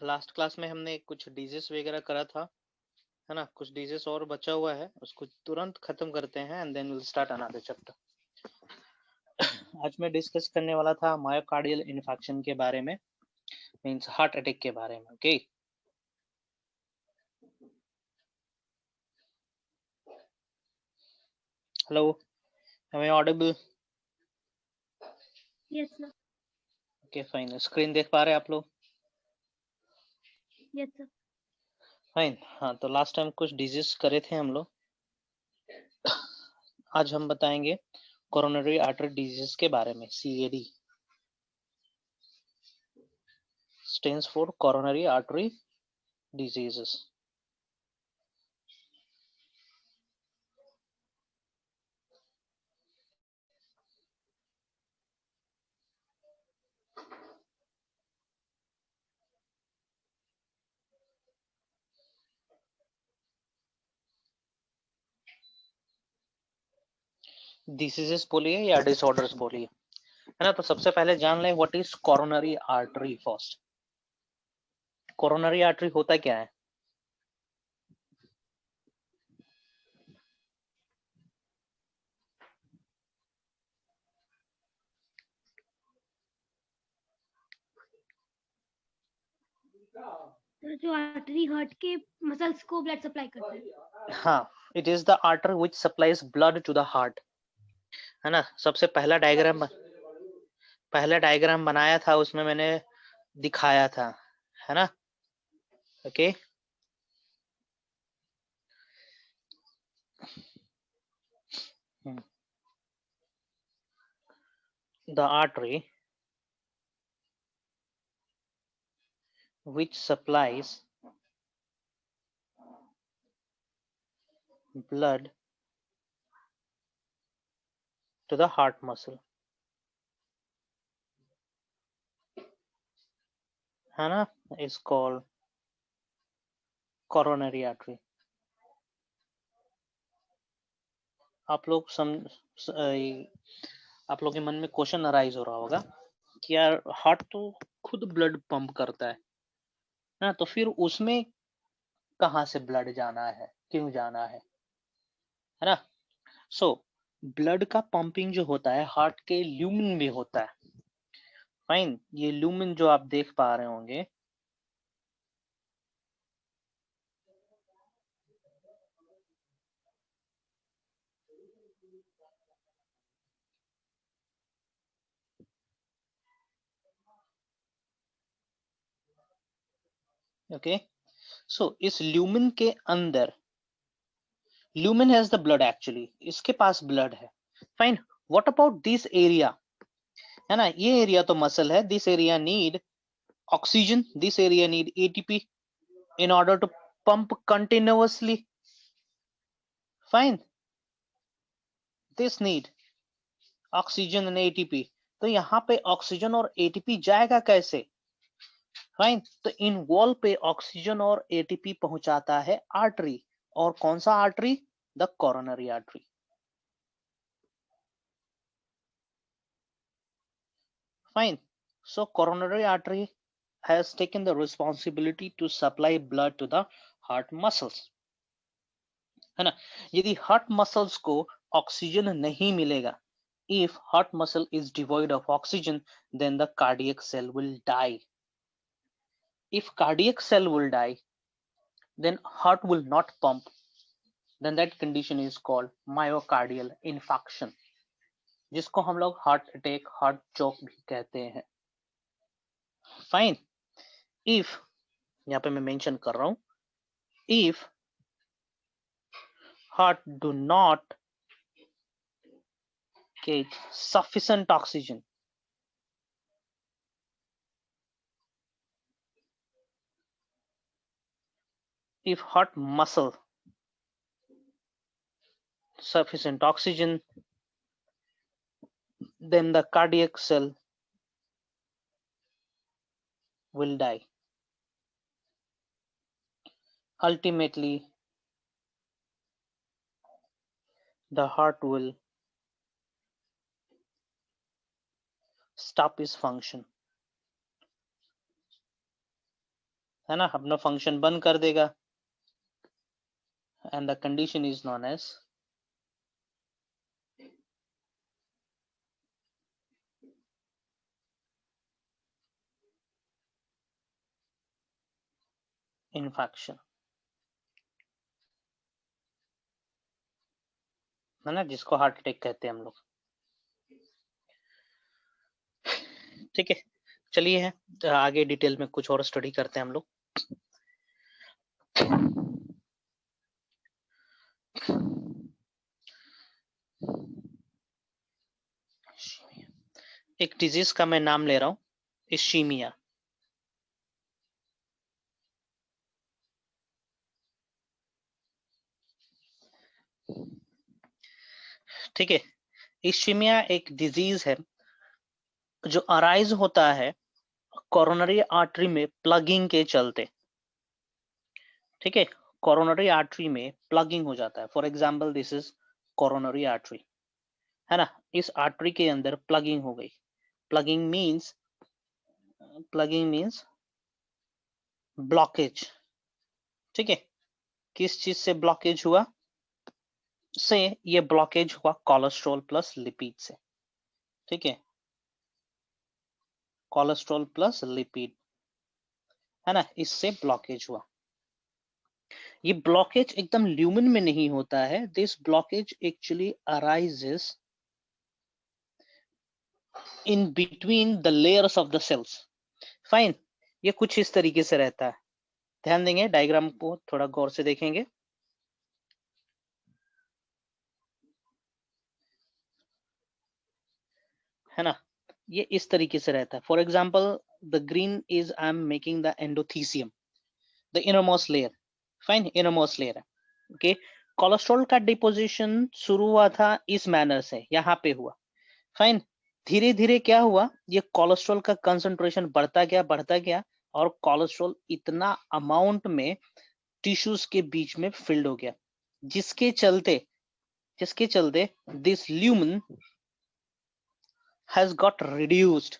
Last class में हमने कुछ डिजीज वगैरह करा था, है ना। कुछ डिजीज और बचा हुआ है, उसको तुरंत खत्म करते हैं and then will start another chapter. आज मैं डिस्कस करने वाला था मायोकार्डियल इन्फेक्शन के बारे में, मींस हार्ट अटैक के बारे में। Okay, hello, am I audible? Yes, sir. Okay fine, screen देख पा रहे हैं आप लोग? Yes, sir. फाइन। हाँ, तो लास्ट टाइम कुछ डिजीज करे थे हम लोग। आज हम बताएंगे कोरोनरी आर्टरी डिजीज के बारे में, CAD stands for coronary artery diseases. Diseases बोलिए या डिसऑर्डर्स बोलिए, है ना। तो सबसे पहले जान लें what is coronary artery first. Coronary artery होता क्या है? तो जो आर्टरी हार्ट के मसल्स को ब्लड सप्लाई करता है। हाँ, it is the artery which supplies blood to the heart, है ना। सबसे पहला डायग्राम बनाया था, उसमें मैंने दिखाया था, है ना। Okay, the artery which supplies blood to the heart muscle, है ना, is called coronary artery। आप लोग आप लोग के मन में क्वेश्चन अराइज हो रहा होगा कि यार हार्ट तो खुद ब्लड पंप करता है ना, तो फिर उसमें कहाँ से ब्लड जाना है, क्यों जाना है ना। सो ब्लड का पंपिंग जो होता है हार्ट के ल्यूमेन में होता है। फाइन, ये ल्यूमेन जो आप देख पा रहे होंगे, ओके। सो इस ल्यूमेन के अंदर, lumen has the blood actually, इसके पास ब्लड है। Fine, what about this area, है ना। ये एरिया तो मसल है, this area need oxygen, this area need ATP in order to pump continuously। Fine, this need oxygen and ATP। तो यहाँ पे ऑक्सीजन और ATP जाएगा कैसे? फाइन, तो इन वॉल पे ऑक्सीजन और ATP पहुंचाता है आर्टरी, और कौन सा artery? The coronary artery. Fine, so coronary artery has taken the responsibility to supply blood to the heart muscles, है ना। यदि हार्ट मसल्स को ऑक्सीजन नहीं मिलेगा, if heart muscle is devoid of oxygen, then the cardiac cell will die। if cardiac cell will die, then heart will not pump, then that condition is called myocardial infarction, जिसको हम लोग heart attack, heart चोक भी कहते हैं। Fine, if, यहाँ पे मैं mention कर रहा हूं, if heart do not get sufficient oxygen, if heart muscle sufficient oxygen, then the cardiac cell will die। Ultimately, the heart will stop its function। है ना, अपना फंक्शन बंद कर देगा, and the condition is known as infection, है ना, जिसको heart attack कहते हैं हम लोग। ठीक है, चलिए है आगे डिटेल में कुछ और स्टडी करते हैं हम लोग। एक डिजीज का मैं नाम ले रहा हूं, इश्कीमिया। ठीक है, इश्कीमिया एक डिजीज है जो अराइज होता है कोरोनरी आर्टरी में प्लगिंग के चलते। ठीक है, कोरोनरी आर्टरी में प्लगिंग हो जाता है। For example this is coronary artery, है ना, इस आर्टरी के अंदर प्लगिंग हो गई। Plugging means blockage. ठीक है, किस चीज से ब्लॉकेज हुआ? से ये ब्लॉकेज हुआ कोलेस्ट्रॉल प्लस लिपिड से। ठीक है, कोलेस्ट्रॉल प्लस लिपिड, है ना, इससे ब्लॉकेज हुआ। ये ब्लॉकेज एकदम ल्यूमन में नहीं होता है। This blockage actually arises in between the layers of the cells. Fine, ये कुछ इस तरीके से रहता है। ध्यान देंगे, डायग्राम को थोड़ा गौर से देखेंगे। है ना, ये इस तरीके से रहता है। For example the green is I am making the endothecium, the innermost layer. Fine, innermost layer है। ओके, कोलेस्ट्रॉल का डिपोजिशन शुरू हुआ था इस मैनर से, यहाँ पे हुआ। फाइन, धीरे धीरे क्या हुआ, ये कोलेस्ट्रॉल का कंसंट्रेशन बढ़ता गया और कोलेस्ट्रॉल इतना अमाउंट में टिश्यूज के बीच में फिल्ड हो गया, जिसके चलते this lumen has got reduced.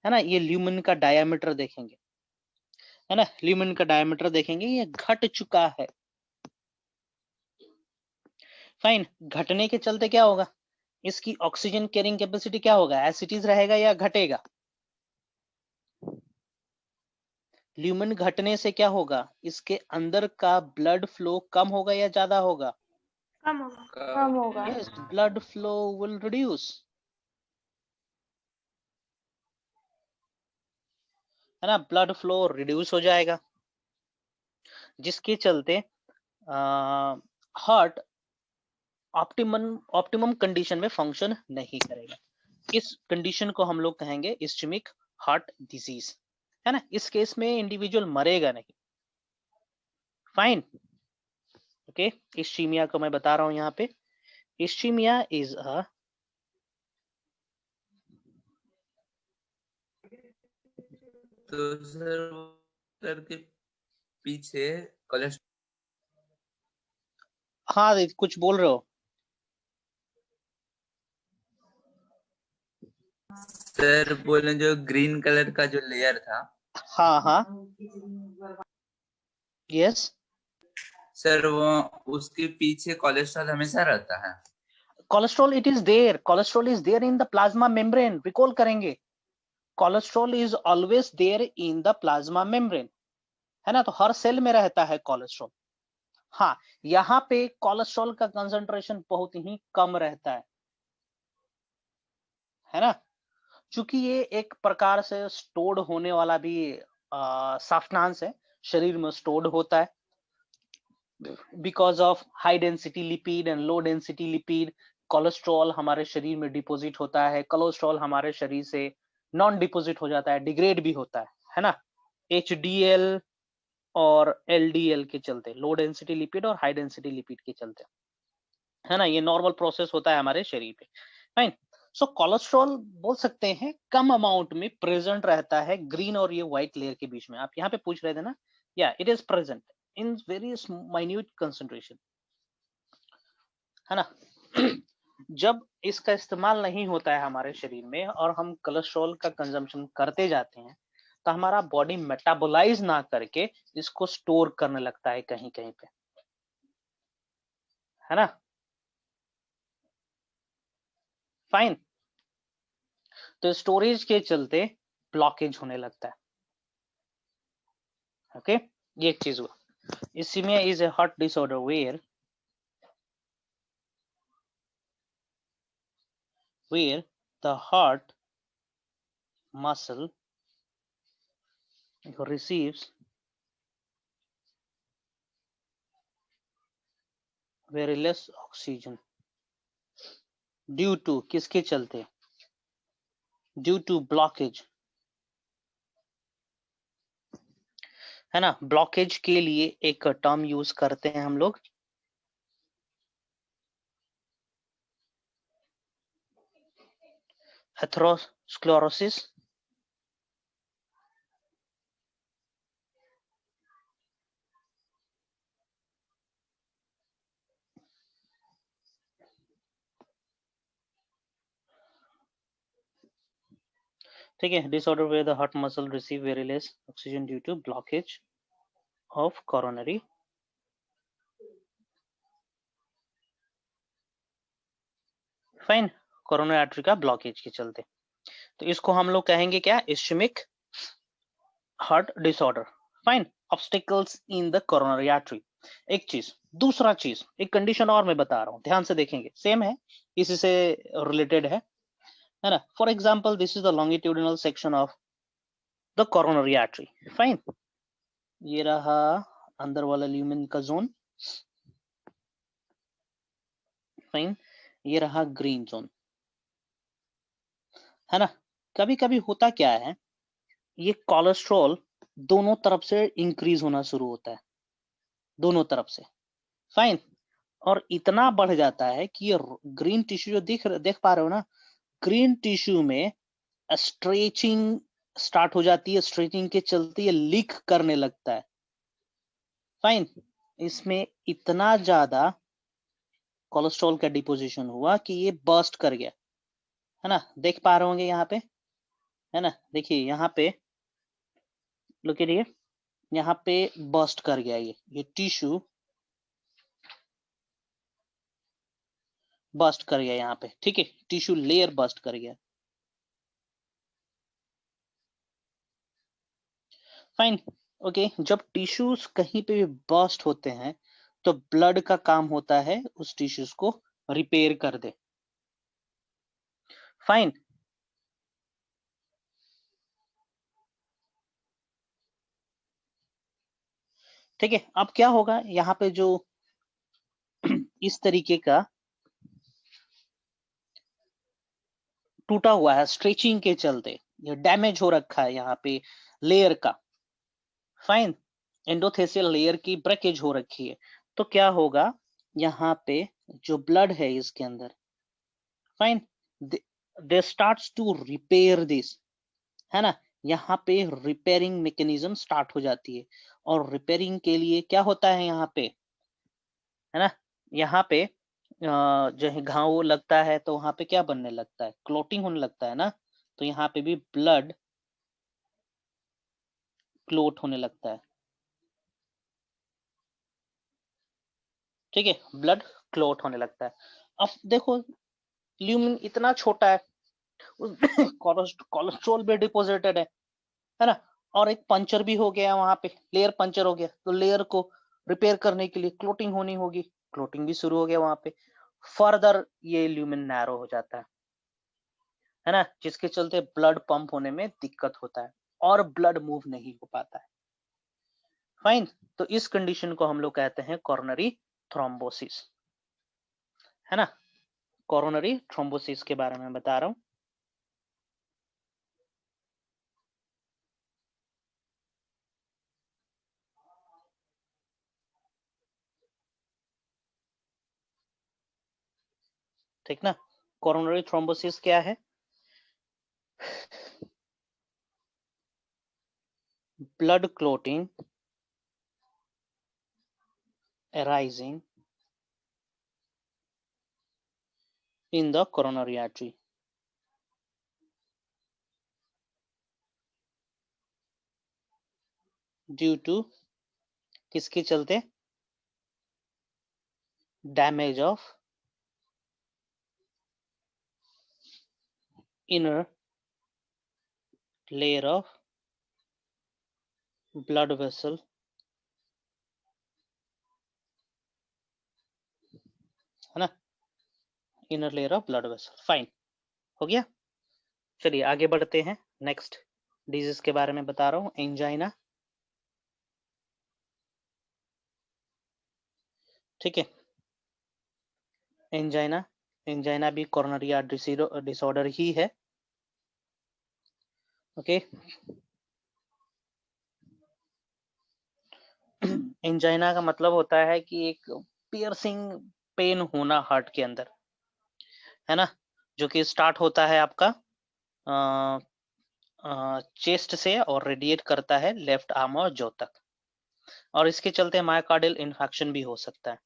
है ना, ये ल्यूमन का डायमीटर देखेंगे, है ना, ल्यूमन का डायमीटर देखेंगे, ये घट चुका है। फाइन, घटने के चलते क्या होगा, इसकी ऑक्सीजन कैरिंग कैपेसिटी क्या होगा, एज इट इज रहेगा या घटेगा? ल्यूमन घटने से क्या होगा, इसके अंदर का ब्लड फ्लो कम होगा या ज्यादा होगा? कम होगा। कम होगा। Yes, blood flow will reduce, है ना, ब्लड फ्लो रिड्यूस हो जाएगा, जिसके चलते हार्ट ऑप्टिमम कंडीशन में फंक्शन नहीं करेगा। इस कंडीशन को हम लोग कहेंगे इस्चेमिक हार्ट डिजीज, है ना। इस केस में इंडिविजुअल मरेगा नहीं। फाइन, ओके, इस्चीमिया को मैं बता रहा हूं यहाँ पे, इस्चीमिया इज अ तो सर के पीछे कोलेस्ट्रॉल। हाँ कुछ बोल रहे हो? सर बोले जो ग्रीन कलर का जो लेयर था। हाँ हाँ, यस, सर वो उसके पीछे कोलेस्ट्रॉल हमेशा रहता है। Cholesterol cholesterol is there in the plasma membrane. Recall करेंगे, cholesterol is always there in the plasma membrane, है ना, तो हर सेल में रहता है कोलेस्ट्रॉल। हाँ, यहाँ पे कोलेस्ट्रॉल का कंसंट्रेशन बहुत ही कम रहता है ना, चूंकि ये एक प्रकार से स्टोर्ड होने वाला भी सब्सटेंस है, शरीर में स्टोर्ड होता है because of high density lipid and low density lipid. Cholesterol हमारे शरीर में डिपोजिट होता है, कोलेस्ट्रॉल हमारे शरीर से नॉन डिपोजिट हो जाता है, डिग्रेड भी होता है ना, HDL और LDL के चलते, लो डेंसिटी लिपिड और हाई डेंसिटी लिपिड के चलते, है ना, ये नॉर्मल प्रोसेस होता है हमारे शरीर पे। फाइन, सो कोलेस्ट्रॉल बोल सकते हैं कम अमाउंट में प्रेजेंट रहता है ग्रीन और ये व्हाइट लेयर के बीच में। आप यहाँ पे पूछ रहे थे ना, या it is present in very minute concentration, है ना। जब इसका इस्तेमाल नहीं होता है हमारे शरीर में और हम कोलेस्ट्रॉल का कंजम्पशन करते जाते हैं, तो हमारा बॉडी मेटाबोलाइज ना करके इसको स्टोर करने लगता है कहीं कहीं पे, है ना। फाइन। तो स्टोरेज के चलते ब्लॉकेज होने लगता है। ओके, ये एक चीज हुआ। Ischemia is a heart disorder where the heart muscle receives very less oxygen due to किसके चलते, due to blockage, है ना। ब्लॉकेज के लिए एक टर्म यूज करते हैं हम लोग, एथेरोस्क्लेरोसिस। ठीक है, disorder where the heart muscle receive very less oxygen due to blockage of coronary. Fine, coronary artery का ब्लॉकेज के चलते। तो इसको हम लोग कहेंगे क्या, ischemic heart disorder. Fine, obstacles in the coronary artery. एक चीज, दूसरा चीज, एक कंडीशन और मैं बता रहा हूं, ध्यान से देखेंगे, सेम है, इसी से रिलेटेड है ना। For example this is the longitudinal section of the coronary artery. Fine, ये रहा अंदर वाला ल्यूमेन का जोन। फाइन, ये रहा ग्रीन जोन, है ना। कभी कभी होता क्या है, ये कोलेस्ट्रॉल दोनों तरफ से इंक्रीज होना शुरू होता है, दोनों तरफ से। फाइन, और इतना बढ़ जाता है कि ये ग्रीन टिश्यू जो देख पा रहे हो ना, ग्रीन टिश्यू में स्ट्रेचिंग स्टार्ट हो जाती है, स्ट्रेचिंग के चलते ये लीक करने लगता है। फाइन, इसमें इतना ज्यादा कोलेस्ट्रॉल का डिपोजिशन हुआ कि ये बर्स्ट कर गया, है ना। देख पा रहे होंगे यहाँ पे, है ना। देखिए यहाँ पे, लुक एट, यहाँ पे बर्स्ट कर गया, ये टिश्यू बर्स्ट कर गया यहाँ पे, ठीक है, टिश्यू लेयर बर्स्ट कर गया। Fine, okay. जब टिश्यूज कहीं पे भी बर्स्ट होते हैं तो ब्लड का काम होता है उस टिश्यूज को रिपेयर कर दे। फाइन, ठीक है। अब क्या होगा, यहाँ पे जो इस तरीके का टूटा हुआ है स्ट्रेचिंग के चलते, ये डैमेज हो रखा है यहाँ पे लेयर का। फाइन, एंडोथेसियल लेयर की ब्रेकेज हो रखी है, तो क्या होगा, यहाँ पे जो ब्लड है इसके अंदर, fine, they starts to repair this, है ना। यहाँ पे रिपेयरिंग मैकेनिज्म स्टार्ट हो जाती है, और रिपेयरिंग के लिए क्या होता है यहाँ पे, है ना। यहाँ पे जो है घाव लगता है तो वहां पे क्या बनने लगता है, क्लोटिंग होने लगता है ना। तो यहाँ पे भी ब्लड क्लोट होने लगता है, ठीक है, ब्लड क्लोट होने लगता है। अब देखो, ल्यूमिन इतना छोटा है, कोलेस्ट्रॉल भी डिपोजिटेड है ना। और एक पंचर भी हो गया वहां पे, लेयर पंचर हो गया, तो लेयर को रिपेयर करने के लिए क्लोटिंग होनी होगी, क्लोटिंग भी शुरू हो गया वहां पे। फर्दर ये ल्यूमिन नैरो हो जाता है ना, जिसके चलते ब्लड पंप होने में दिक्कत होता है और ब्लड मूव नहीं हो पाता है। फाइन, तो इस कंडीशन को हम लोग कहते हैं कोरोनरी थ्रोम्बोसिस, है ना। कोरोनरी थ्रोम्बोसिस के बारे में बता रहा हूं। ठीक ना, कोरोनरी थ्रोम्बोसिस क्या है, blood clotting arising in the coronary artery, due to किसके चलते? Damage of inner layer of blood vessel है ना, inner layer of blood vessel. Fine, हो गया। चलिए आगे बढ़ते हैं। नेक्स्ट डिजीज के बारे में बता रहा हूँ, एंजाइना। ठीक है, एंजाइना, एंजाइना भी कोरोनरी आर्टरी डिसऑर्डर ही है। ओके, एंजाइना का मतलब होता है कि एक पियर्सिंग पेन होना हार्ट के अंदर, है ना, जो कि स्टार्ट होता है आपका चेस्ट से और रेडिएट करता है लेफ्ट आर्म और जॉ तक, और इसके चलते मायोकार्डियल इन्फेक्शन भी हो सकता है।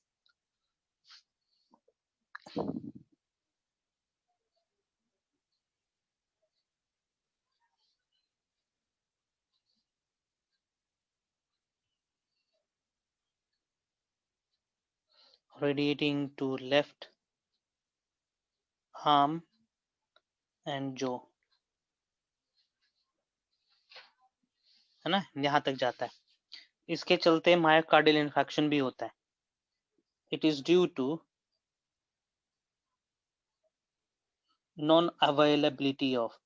Radiating to left arm and jaw, है ना, यहाँ तक जाता है। इसके चलते मायोकार्डियल इन्फेक्शन भी होता है। It is due to non availability of,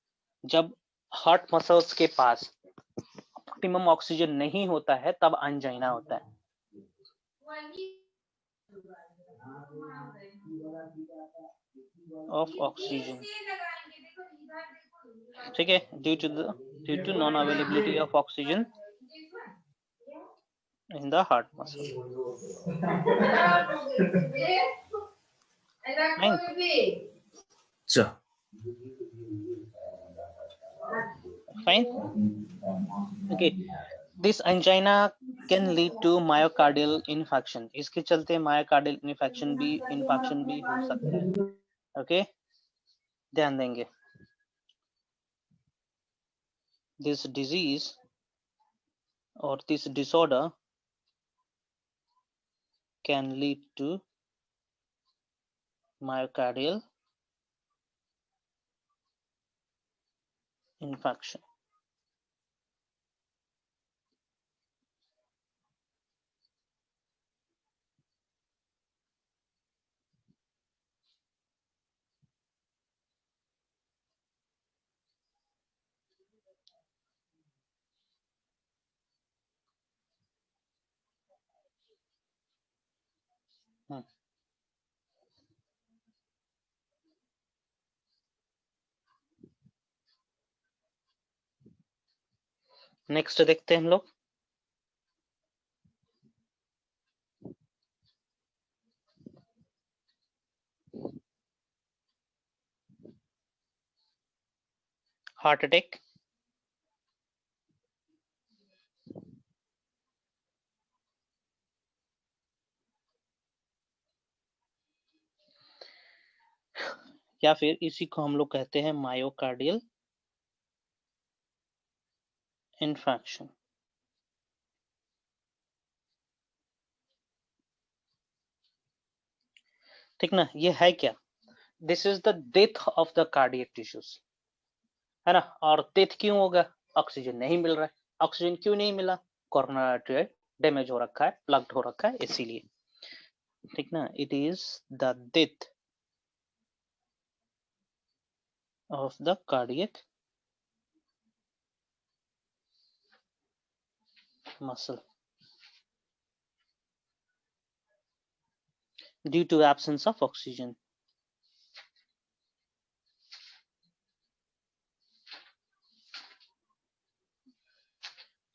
जब हार्ट मसल्स के पास ऑप्टिमम ऑक्सीजन नहीं होता है तब एंजाइना होता है। ऑफ ऑक्सीजन, ठीक है, due to non availability of oxygen in the heart muscle. Fine, okay. This angina can lead to myocardial infection, इसके चलते मायोकार्डियल इन्फेक्शन भी हो सकता है। ओके, ध्यान देंगे। दिस डिजीज और this disorder can lead to myocardial infarction. Next देखते हैं हम लोग। हार्ट अटैक, या फिर इसी को हम लोग कहते हैं मायोकार्डियल इन्फेक्शन। ठीक ना, ये है क्या? This is the death of the cardiac tissues, है ना। और डेथ क्यों होगा? ऑक्सीजन नहीं मिल रहा है। ऑक्सीजन क्यों नहीं मिला? कोरोनरी आर्टरी डैमेज हो रखा है, प्लग्ड हो रखा है, इसीलिए। ठीक ना, it is the death of the cardiac muscle due to absence of oxygen.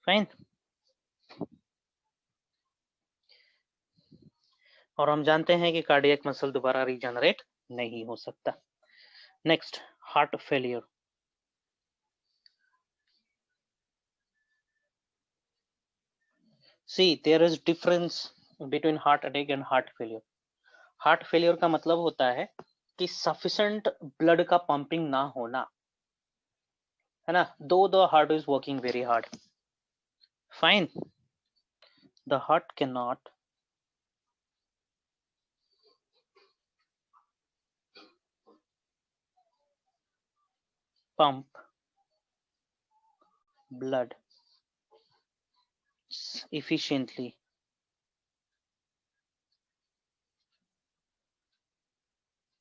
Fine, और हम जानते हैं कि कार्डियक मसल दोबारा रीजनरेट नहीं हो सकता। Next, heart failure. See there is difference between heart attack and heart failure. Heart failure का मतलब होता है कि सफिशिएंट ब्लड का पंपिंग ना होना, है ना, दो the heart is working very hard. Fine, the heart cannot pump blood efficiently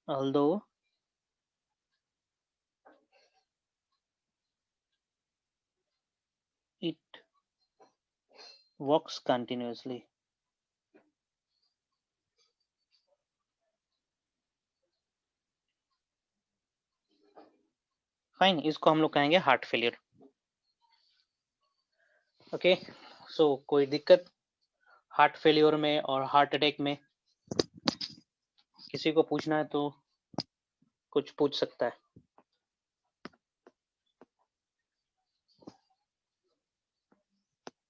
although it works continuously. Fine, इसको हम लोग कहेंगे हार्ट फेलियर. ओके, सो कोई दिक्कत हार्ट फेलियर में और हार्ट अटैक में? किसी को पूछना है तो कुछ पूछ सकता है.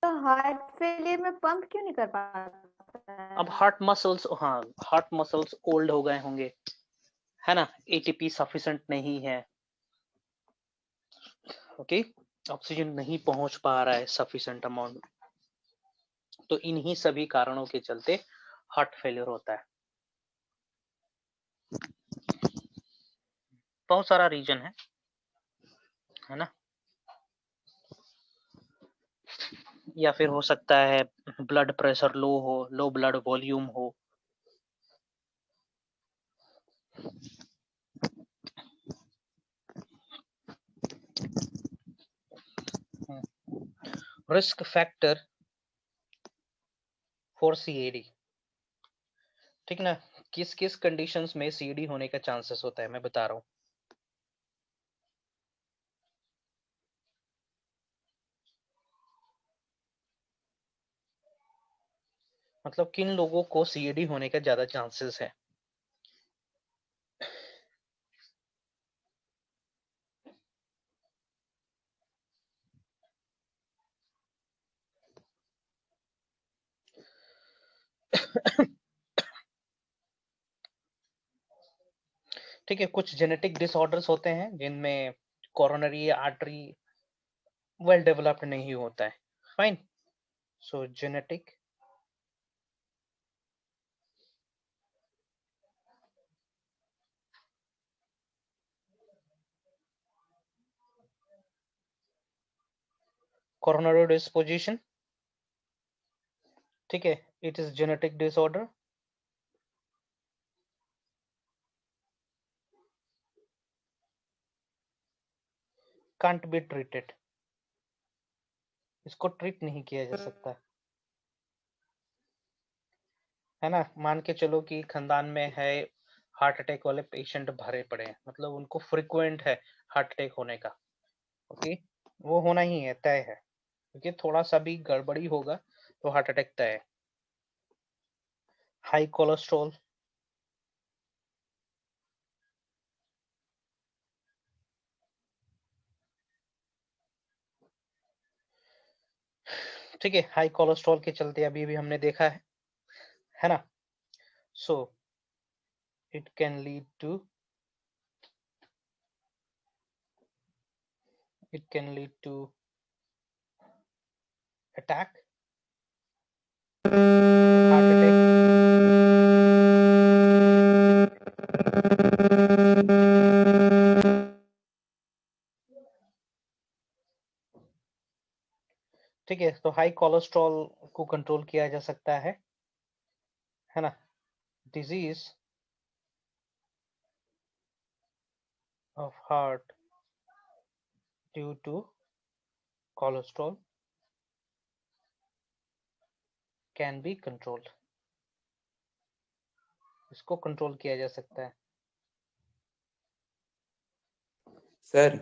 तो हार्ट फेलियर में पंप क्यों नहीं कर पाता है? अब हार्ट मसल्स, हाँ हार्ट मसल्स ओल्ड हो गए होंगे, है ना, एटीपी सफिशिएंट नहीं है. ओके, ऑक्सीजन नहीं पहुंच पा रहा है सफिशिएंट अमाउंट, तो इन्हीं सभी कारणों के चलते हार्ट फेलियर होता है. बहुत सारा रीजन है ना, या फिर हो सकता है ब्लड प्रेशर लो हो, लो ब्लड वॉल्यूम हो. रिस्क फैक्टर फॉर सीएडी, ठीक ना, किस किस कंडीशंस में सीएडी होने का चांसेस होता है मैं बता रहा हूँ. मतलब किन लोगों को सीएडी होने का ज्यादा चांसेस है. ठीक है, कुछ जेनेटिक डिसऑर्डर्स होते हैं जिनमें कोरोनरी आर्टरी वेल डेवलप्ड नहीं होता है. फाइन, सो जेनेटिक कोरोनरी डिस्पोजिशन, ठीक है, it is genetic disorder. Can't be treated, इसको ट्रीट नहीं किया जा सकता, है ना. मान के चलो कि खानदान में है हार्ट अटैक वाले पेशेंट भरे पड़े हैं, मतलब उनको फ्रिक्वेंट है हार्ट अटैक होने का. ओके, वो होना ही है, तय है, क्योंकि थोड़ा सा भी गड़बड़ी होगा तो हार्ट अटैक तय है. हाई कोलेस्ट्रॉल, ठीक है, हाई कोलेस्ट्रॉल के चलते अभी भी हमने देखा है ना. So it can lead to attack, heart attack. ठीक है, तो हाई कोलेस्ट्रॉल को कंट्रोल किया जा सकता है ना. Disease of heart due to cholesterol can be controlled, इसको कंट्रोल किया जा सकता है. सर.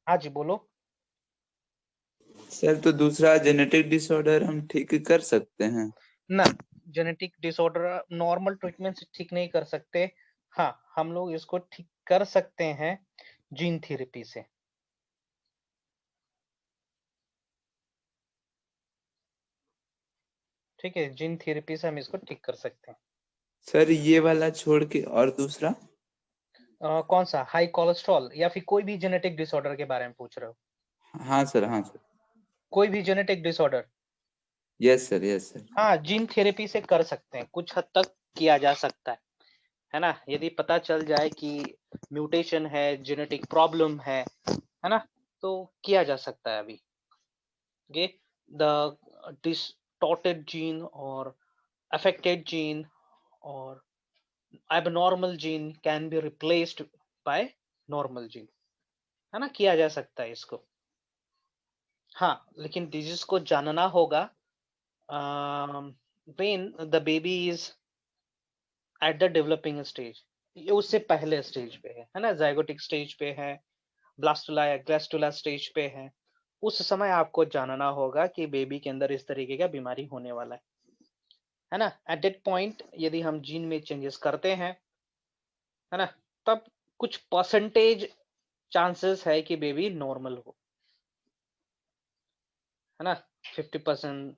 हाँ जी बोलो. सर, तो दूसरा जेनेटिक डिसऑर्डर हम ठीक कर सकते हैं ना, जेनेटिक डिसऑर्डर नॉर्मल ट्रीटमेंट से ठीक नहीं कर सकते. हाँ, हम लोग इसको ठीक कर सकते हैं जीन थेरेपी से. ठीक है, जीन थेरेपी से हम इसको ठीक कर सकते हैं. सर, ये वाला छोड़ के और दूसरा कौन सा, हाई कोलेस्ट्रॉल या फिर कोई भी जेनेटिक डिसऑर्डर के बारे में पूछ रहे हो? हाँ सर, हाँ सर. कोई भी जेनेटिक डिसऑर्डर. Yes sir. हाँ, जीन थेरेपी से कर सकते हैं, कुछ हद तक किया जा सकता है ना। यदि पता चल जाए कि म्यूटेशन है, जेनेटिक प्रॉब्लम है ना, तो किया जा सकता है अभी। ओके, द डिस्टॉर्टेड जीन और अफेक्टेड जीन और abnormal gene can be replaced by normal gene, है ना, किया जा सकता है इसको। हाँ, लेकिन डिजीज को जानना होगा when the baby is at the developing stage, ये उससे पहले स्टेज पे है ना, जाइगोटिक स्टेज पे है, ब्लास्टुला या ग्लास्टुला स्टेज पे है। उस समय आपको जानना होगा कि बेबी के अंदर इस तरीके का बीमारी होने वाला है ना। एट दैट पॉइंट यदि हम जीन में चेंजेस करते हैं, है ना, तब कुछ परसेंटेज चांसेस है कि बेबी नॉर्मल हो, है ना। 50%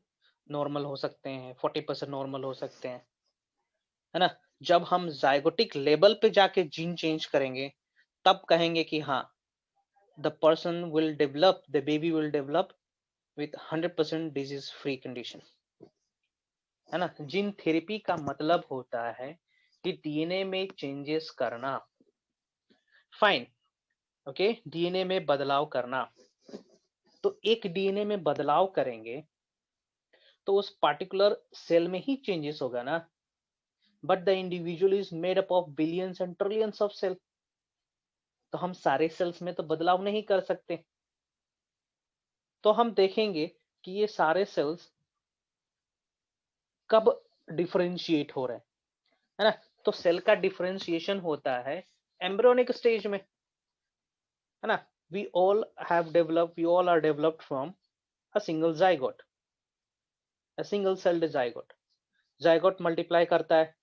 नॉर्मल हो सकते हैं, 40% नॉर्मल हो सकते हैं, है ना। जब हम जाइगोटिक लेवल पे जाके जीन चेंज करेंगे, तब कहेंगे कि हाँ, the person will develop, the baby will develop with 100% disease free condition, है ना। जीन थेरेपी का मतलब होता है कि डीएनए में चेंजेस करना, फाइन, ओके, डीएनए में बदलाव करना। तो एक डीएनए में बदलाव करेंगे तो उस पार्टिकुलर सेल में ही चेंजेस होगा ना, but the individual is made up of billions and trillions of cell. तो हम सारे सेल्स में तो बदलाव नहीं कर सकते। तो हम देखेंगे कि ये सारे सेल्स कब डिफरेंशिएट हो रहे हैं, है ना। तो सेल का डिफरेंशिएशन होता है एम्ब्रियोनिक स्टेज में, है ना। We all are developed from a single zygote, a single celled zygote. Zygote multiply करता है,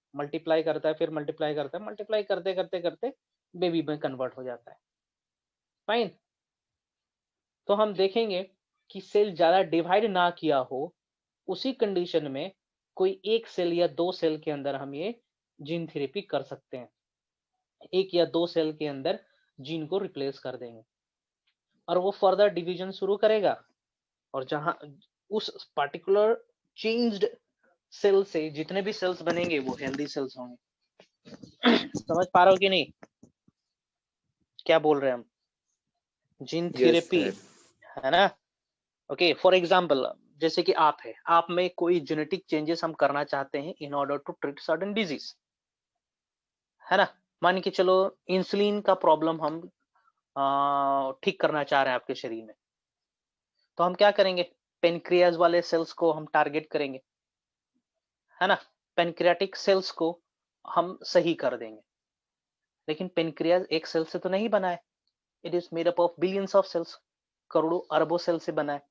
फिर मल्टीप्लाई करते करते करते बेबी में कन्वर्ट हो जाता है, फाइन। तो हम देखेंगे कि सेल ज्यादा डिवाइड ना किया हो, उसी कंडीशन में कोई एक सेल या दो सेल के अंदर हम ये जीन थेरेपी कर सकते हैं, एक या दो सेल के अंदर जीन को रिप्लेस कर देंगे और वो फर्दर डिवीजन शुरू करेगा, और जहां उस पर्टिकुलर चेंज्ड सेल से जितने भी सेल्स बनेंगे वो हेल्दी सेल्स होंगे। समझ पा रहे हो कि नहीं, क्या बोल रहे हैं हम। Gene yes therapy, sir. है ना। ओके, फॉर एग्जांपल, जैसे कि आप में कोई जेनेटिक चेंजेस हम करना चाहते हैं in order to treat certain disease, है ना। मान के चलो इंसुलिन का प्रॉब्लम हम ठीक करना चाह रहे हैं आपके शरीर में, तो हम क्या करेंगे, पेनक्रियाज वाले सेल्स को हम टारगेट करेंगे, है ना। पेनक्रियाटिक सेल्स को हम सही कर देंगे। लेकिन पेनक्रियाज एक सेल से तो नहीं बना है, it is made up of billions of cells, करोड़ों अरबों सेल से बना है।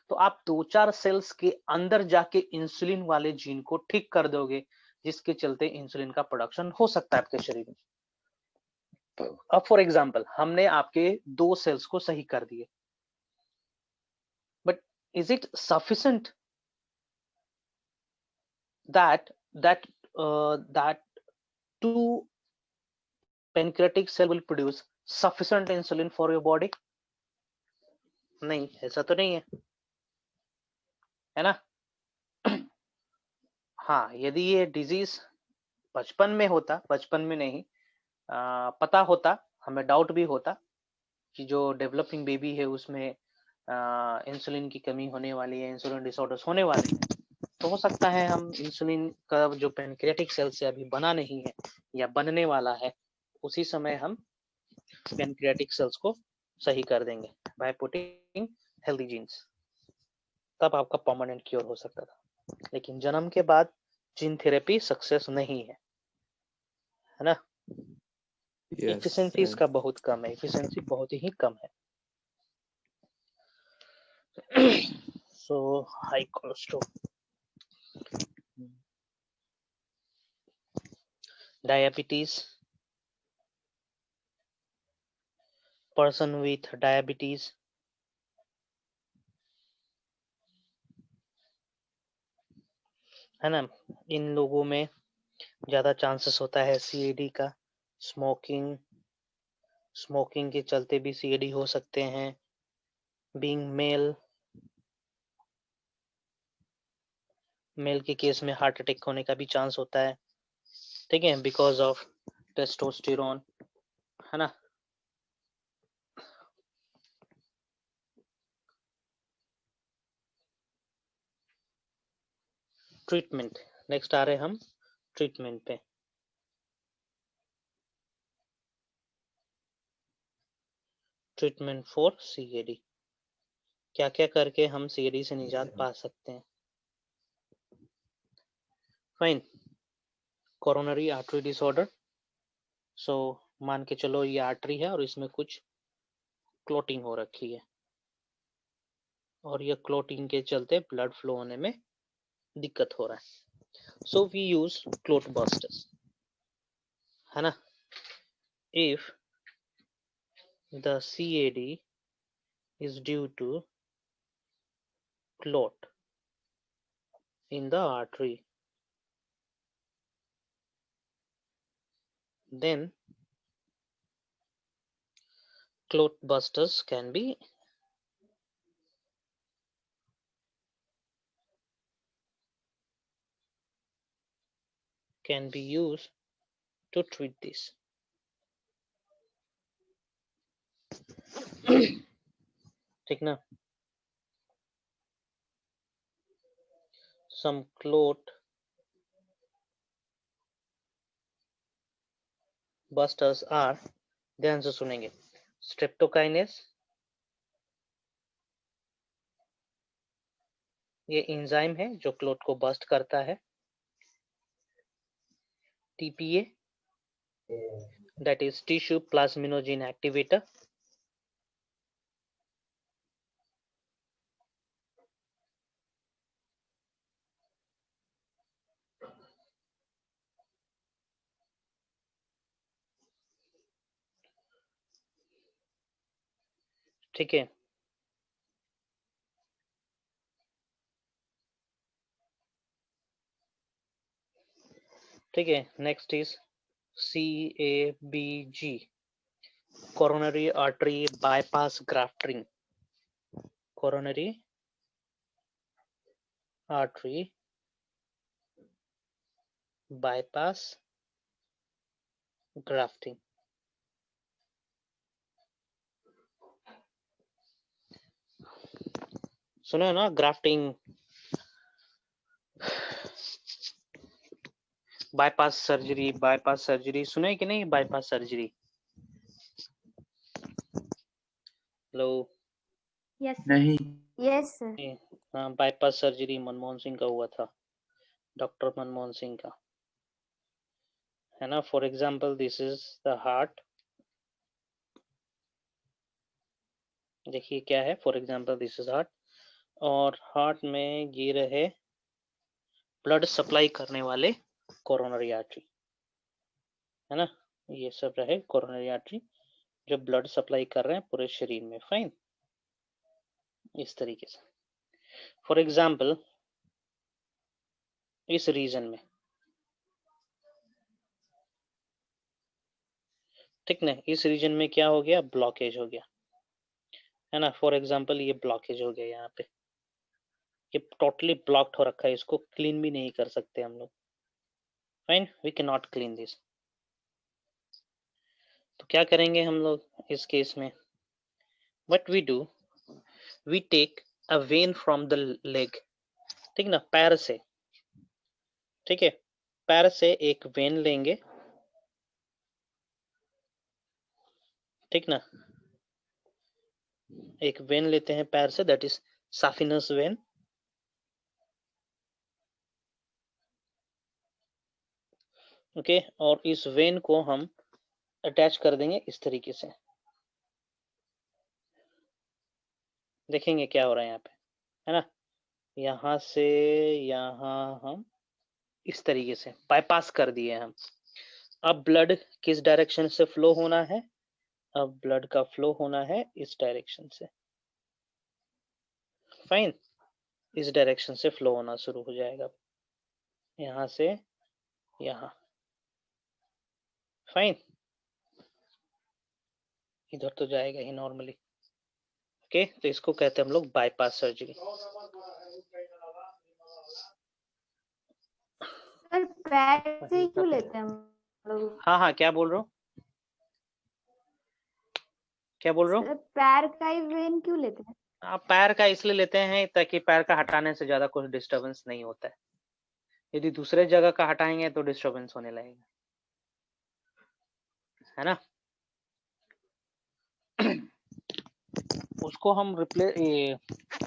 तो आप दो चार सेल्स के अंदर जाके इंसुलिन वाले जीन को ठीक कर दोगे, जिसके चलते इंसुलिन का प्रोडक्शन हो सकता है आपके शरीर में। अब फॉर एग्जांपल हमने आपके दो सेल्स को सही कर दिए, but is it sufficient that that two pancreatic cell will produce sufficient insulin for your body? नहीं, ऐसा तो नहीं है ना। हाँ, यदि ये डिजीज बचपन में होता, बचपन में नहीं, पता होता, हमें डाउट भी होता कि जो डेवलपिंग बेबी है उसमें इंसुलिन की कमी होने वाली है, इंसुलिन डिसऑर्डर्स होने वाले हैं, तो हो सकता है हम इंसुलिन का जो पेनक्रियाटिक सेल से अभी बना नहीं है या बनने वाला है, उसी समय हम पेनक्रियाटिक सेल्स को सही कर देंगे बाय पुटिंग हेल्दी जीन्स, तब आपका परमानेंट क्योर हो सकता था। लेकिन जन्म के बाद जीन थेरेपी सक्सेस नहीं है ना। Yes efficiency sir. इसका बहुत कम है, एफिशिएंसी बहुत ही कम है। So high cholesterol, diabetes, person with diabetes, है ना, इन लोगों में ज्यादा चांसेस होता है सीएडी का। स्मोकिंग के चलते भी सीएडी हो सकते हैं। बीइंग मेल, मेल के केस में हार्ट अटैक होने का भी चांस होता है, ठीक है, बिकॉज ऑफ टेस्टोस्टेरोन, है ना। ट्रीटमेंट, नेक्स्ट आ रहे हम ट्रीटमेंट पे। ट्रीटमेंट फॉर सीएडी, क्या क्या करके हम सीएडी से निजात पा सकते हैं। फाइन, कोरोनरी आर्टरी डिसऑर्डर, सो मान के चलो ये आर्टरी है और इसमें कुछ क्लोटिंग हो रखी है और ये क्लोटिंग के चलते ब्लड फ्लो होने में दिक्कत हो रहा है। So we use clot busters, है ना। If the CAD is due to clot in the artery, then clot busters can be used to treat this. ठीक ना, some clot busters are, ध्यान से सुनेंगे, स्ट्रेप्टोकाइनेस, ये एंजाइम है जो क्लोट को बस्ट करता है। TPA, that is tissue plasminogen activator, ठीक है। ठीक है, next is CABG, coronary artery bypass grafting, coronary artery bypass grafting। सुनो ना, grafting, bypass surgery, bypass surgery सुने कि नहीं, बाईपास सर्जरी। Hello, Yes. नहीं। Yes sir. हाँ, बाईपास सर्जरी मनमोहन सिंह का हुआ था, डॉक्टर मनमोहन सिंह का, है ना। For example this is the heart, देखिए क्या है, for example this is heart, और हार्ट में ये रहे ब्लड सप्लाई करने वाले कोरोनरी आर्टरी, है ना। ये सब रहे कोरोनरी आर्टरी जो ब्लड सप्लाई कर रहे हैं पूरे शरीर में। फाइन, इस तरीके से। फॉर एग्जाम्पल इस रीजन में, ठीक ना, इस रीजन में क्या हो गया, ब्लॉकेज हो गया, है ना। फॉर एग्जाम्पल ये ब्लॉकेज हो गया यहाँ पे, ये टोटली ब्लॉक्ड हो रखा है, इसको क्लीन भी नहीं कर सकते हम लोग। Fine, we can not clean this. तो क्या करेंगे हम लोग इस केस में, what we do, we take a vein from the leg, ठीक ना, पैर से, ठीक है, पैर से एक वेन लेंगे, ठीक ना, एक वेन लेते हैं पैर से, दैट इज साफिनस वेन, ओके, और इस वेन को हम अटैच कर देंगे इस तरीके से। देखेंगे क्या हो रहा है यहाँ पे, है ना, यहाँ से यहाँ हम इस तरीके से बाईपास कर दिए हम। अब ब्लड किस डायरेक्शन से फ्लो होना है, अब ब्लड का फ्लो होना है इस डायरेक्शन से। फाइन, इस डायरेक्शन से फ्लो होना शुरू हो जाएगा, यहाँ से यहाँ। फाइन, इधर तो जाएगा ही नॉर्मली, ओके। तो इसको कहते हैं हम लोग बाईपास सर्जरी। पैर से ही क्यों लेते हैं हम लोग? हाँ हाँ, क्या बोल रहे हो, क्या बोल रहे हो? सर, पैर का ही वेन क्यों लेते हैं? आप पैर का इसलिए लेते हैं ताकि पैर का हटाने से ज्यादा कुछ डिस्टरबेंस नहीं होता है। यदि दूसरे जगह का हटाएंगे तो डिस्टरबेंस होने लगेगा, है ना। उसको हम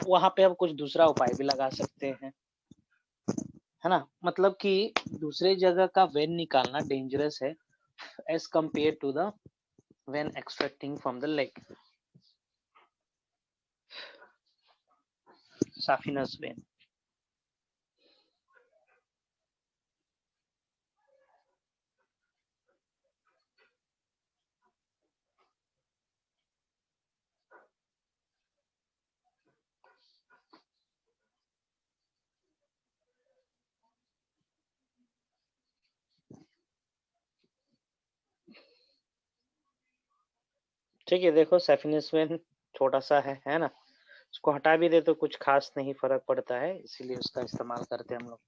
वहां पे अब कुछ दूसरा उपाय भी लगा सकते हैं, है ना। मतलब कि दूसरे जगह का वेन निकालना डेंजरस है as compare to the vein extracting from the leg, saphenous vein। ठीक है, देखो saphenous vein छोटा सा है ना, उसको हटा भी दे तो कुछ खास नहीं फर्क पड़ता है, इसीलिए उसका इस्तेमाल करते हैं हम लोग।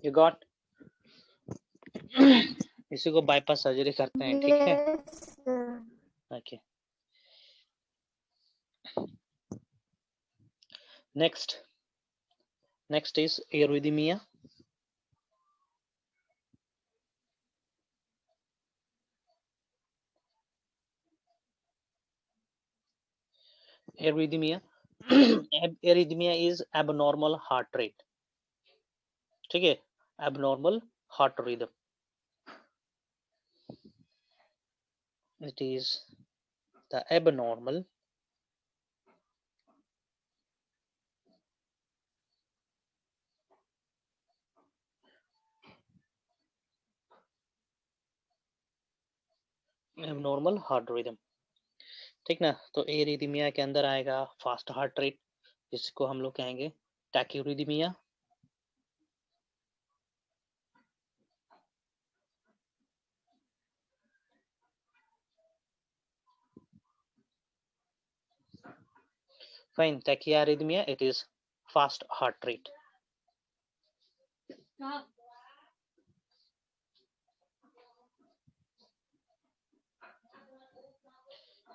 You got. इसी को बाईपास सर्जरी करते हैं, ठीक है। Yes sir. Okay, next is arrhythmia. Arrhythmia arrhythmia is abnormal heart rate, ठीक है, abnormal heart rhythm. It is the abnormal heart rhythm, ठीक ना। तो एरिथमिया के अंदर आएगा फास्ट हार्ट रेट, जिसको हम लोग कहेंगे tachyarrhythmia. Fine, tachyarrhythmia it is fast heart rate.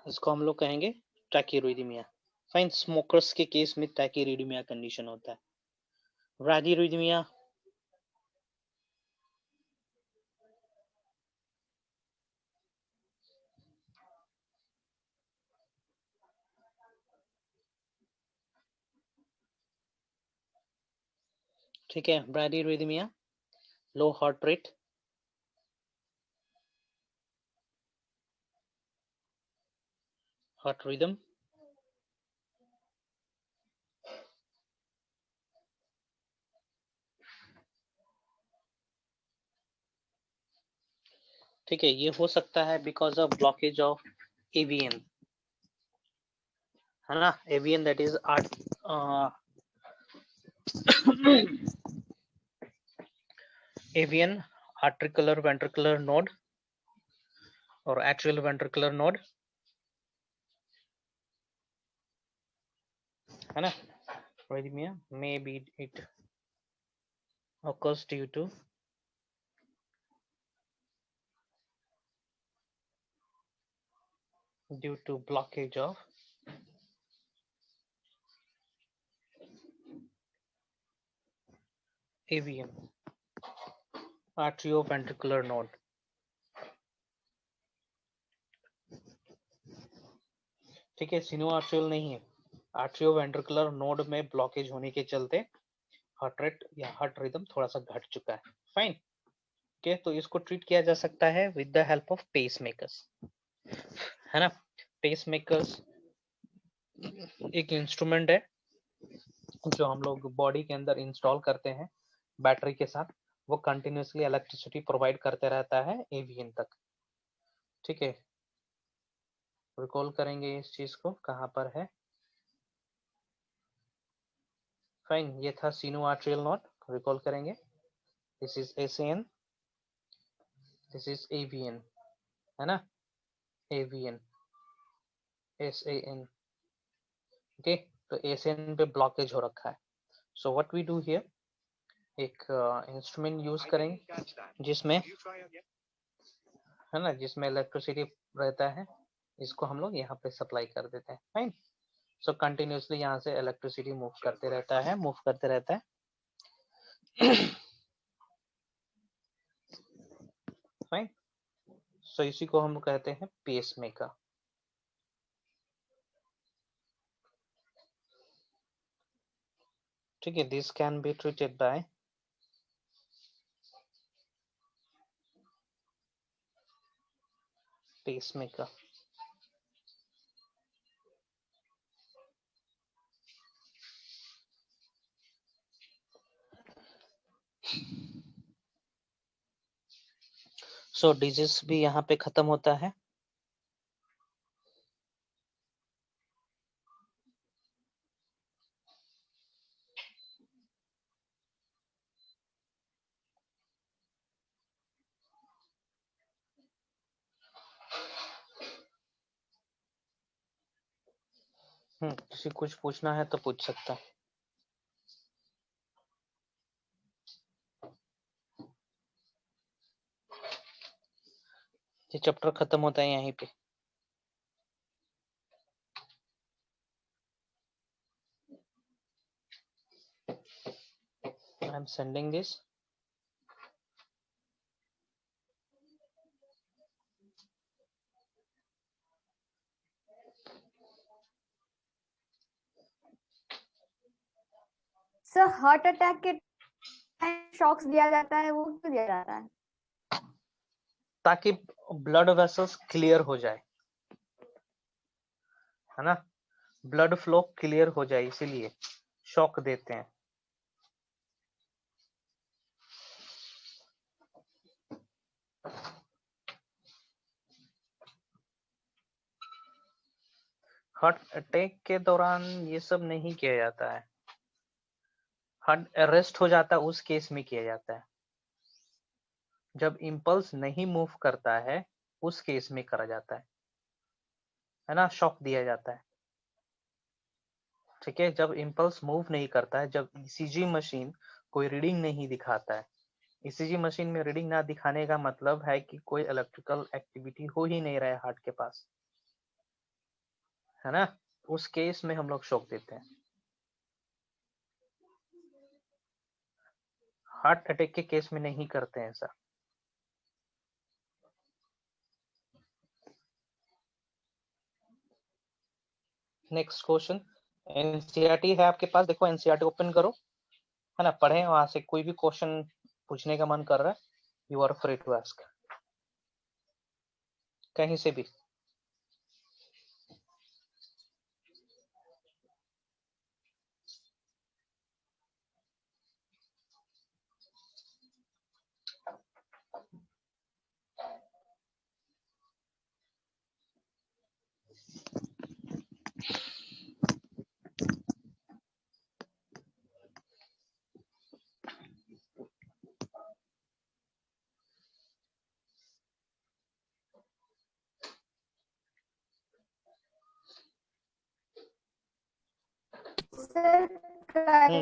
इसको हम लोग कहेंगे टैक्यूरिथमिया। फाइन, स्मोकर्स के केस में टैक्यूरिथमिया कंडीशन होता है। ब्राडीरिथमिया, ठीक है, bradyarrhythmia, low heart rate, heart rhythm, ठीक है। ये हो सकता है because of blockage of AVN, है ना। AVN that is AVN articular ventricular node और एक्चुअल वेंट्रिकुलर नोड, है ना। Arrhythmia may be it occurs due to blockage of AVN, atrioventricular node। ठीक है, सिनोआर्ट्रियल नहीं है, आर्ट्रियोवेंट्रिकुलर नोड में ब्लॉकेज होने के चलते हार्ट रेट या हार्ट रिदम थोड़ा सा घट चुका है। Fine, okay. तो इसको ट्रीट किया जा सकता है with the help of pace makers, है ना। पेस मेकर्स एक इंस्ट्रूमेंट है जो हम लोग बॉडी के अंदर इंस्टॉल करते हैं बैटरी के साथ, वो कंटिन्यूसली इलेक्ट्रिसिटी प्रोवाइड करते रहता है एवीएन तक, ठीक है। रिकॉल करेंगे इस चीज को, कहाँ पर है। फाइन, ये था सिनोआर्ट्रियल नोड, रिकॉल करेंगे। This is SN, this is AVN, है ना, एवीएन, एसएन, ओके। तो एसएन पे ब्लॉकेज हो रखा है। So what we do here, एक इंस्ट्रूमेंट यूज करेंगे जिसमें, है ना, जिसमें इलेक्ट्रिसिटी रहता है, इसको हम लोग यहाँ पे सप्लाई कर देते हैं। फाइन। सो कंटिन्यूसली यहाँ से इलेक्ट्रिसिटी मूव करते रहता है, मूव करते रहता है। फाइन। सो इसी को हम कहते हैं पेस मेकर। ठीक है, this can be treated by pacemaker. So disease भी यहाँ पे खत्म होता है। किसी कुछ पूछना है तो पूछ सकता है। ये चैप्टर खत्म होता है यहीं पे। I am sending this. Sir heart attack के टाइम शॉक्स दिया जाता है, वो क्यों दिया जाता है? ताकि ब्लड वेसल्स क्लियर हो जाए, है ना, ब्लड फ्लो क्लियर हो जाए, इसीलिए शॉक देते हैं। हार्ट अटैक के दौरान ये सब नहीं किया जाता है। हार्ट अरेस्ट हो जाता है उस केस में किया जाता है, जब इम्पल्स नहीं मूव करता है उस केस में करा जाता है ना, शॉक दिया जाता है। ठीक है, जब इम्पल्स मूव नहीं करता है, जब ईसीजी मशीन कोई रीडिंग नहीं दिखाता है, ईसीजी मशीन में रीडिंग ना दिखाने का मतलब है कि कोई इलेक्ट्रिकल एक्टिविटी हो ही नहीं रहा है हार्ट के पास, है ना, उस केस में हम लोग शॉक देते हैं। हार्ट अटैक के केस में नहीं करते हैं ऐसा। नेक्स्ट क्वेश्चन, एनसीईआरटी है आपके पास, देखो एनसीईआरटी ओपन करो, है ना, पढ़ें, वहां से कोई भी क्वेश्चन पूछने का मन कर रहा है, you are free to ask, कहीं से भी। सर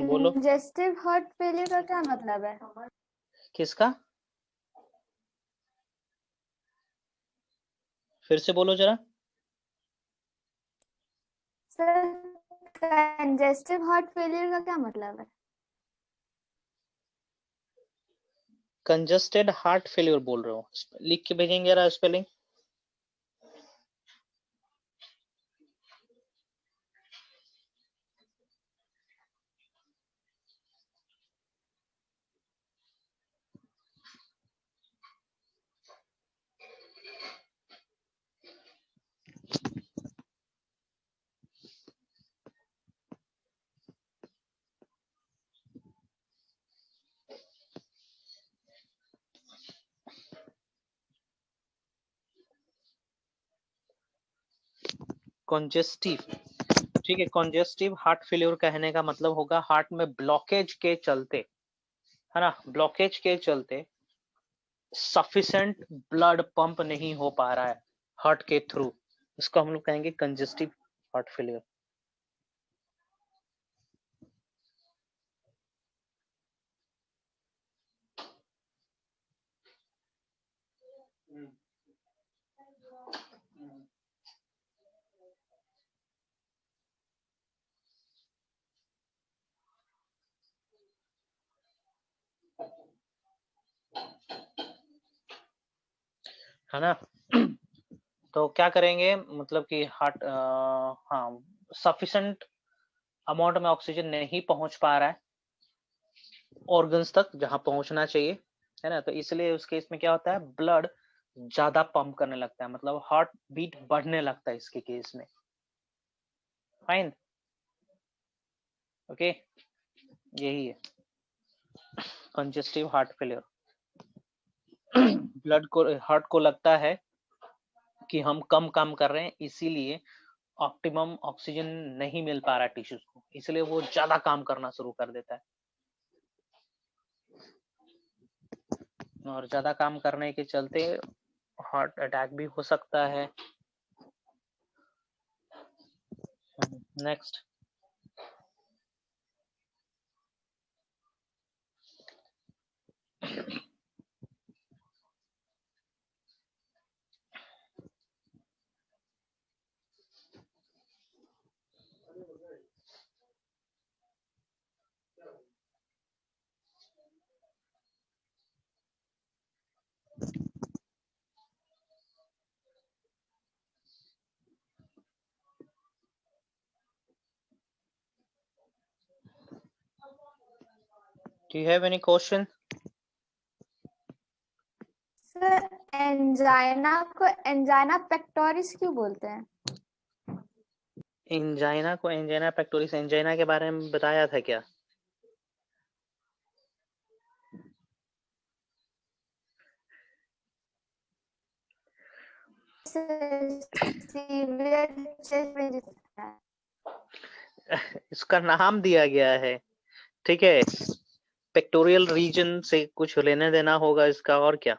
बोलो। कंजेस्टिव हार्ट फेलियर का क्या मतलब है? किसका? फिर से बोलो जरा। सर कंजेस्टिव हार्ट फेलियर का क्या मतलब है? कंजस्टेड हार्ट फेलियर बोल रहे हो, लिख के भेजेंगे जरा स्पेलिंग। कॉन्जेस्टिव, ठीक है, कॉन्जेस्टिव हार्ट फेलियर कहने का मतलब होगा हार्ट में ब्लॉकेज के चलते, है ना, ब्लॉकेज के चलते सफिशिएंट ब्लड पंप नहीं हो पा रहा है हार्ट के थ्रू, इसको हम लोग कहेंगे कंजेस्टिव हार्ट फेलियर। है ना। तो क्या करेंगे, मतलब कि हार्ट, हाँ, सफिशिएंट अमाउंट में ऑक्सीजन नहीं पहुंच पा रहा है ऑर्गन्स तक जहां पहुंचना चाहिए, है ना। तो इसलिए उस केस में क्या होता है, ब्लड ज्यादा पंप करने लगता है, मतलब हार्ट बीट बढ़ने लगता है इसके केस में। फाइन, ओके, यही है कंजेस्टिव हार्ट फेलियर। ब्लड को, हार्ट को लगता है कि हम कम काम कर रहे हैं, इसीलिए ऑप्टिमम ऑक्सीजन नहीं मिल पा रहा है टिश्यूज को, इसलिए वो ज्यादा काम करना शुरू कर देता है, और ज्यादा काम करने के चलते हार्ट अटैक भी हो सकता है। Next, do you have any question? Sir angina को एंजाइना पेक्टोरिस क्यों बोलते हैं? एंजाइना को एंजाइना पेक्टोरिस, एंजाइना के बारे में बताया था क्या? सीवियर चेस्ट पेन है। इसका नाम दिया गया है, ठीक है, पेक्टोरियल रीजन से कुछ लेने देना होगा इसका, और क्या।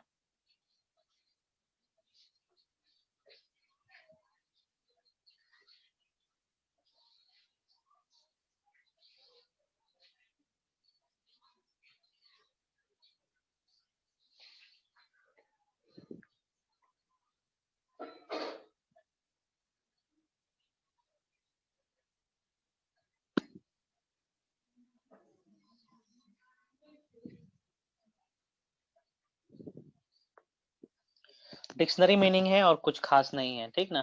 डिक्शनरी मीनिंग है और कुछ खास नहीं है, ठीक ना।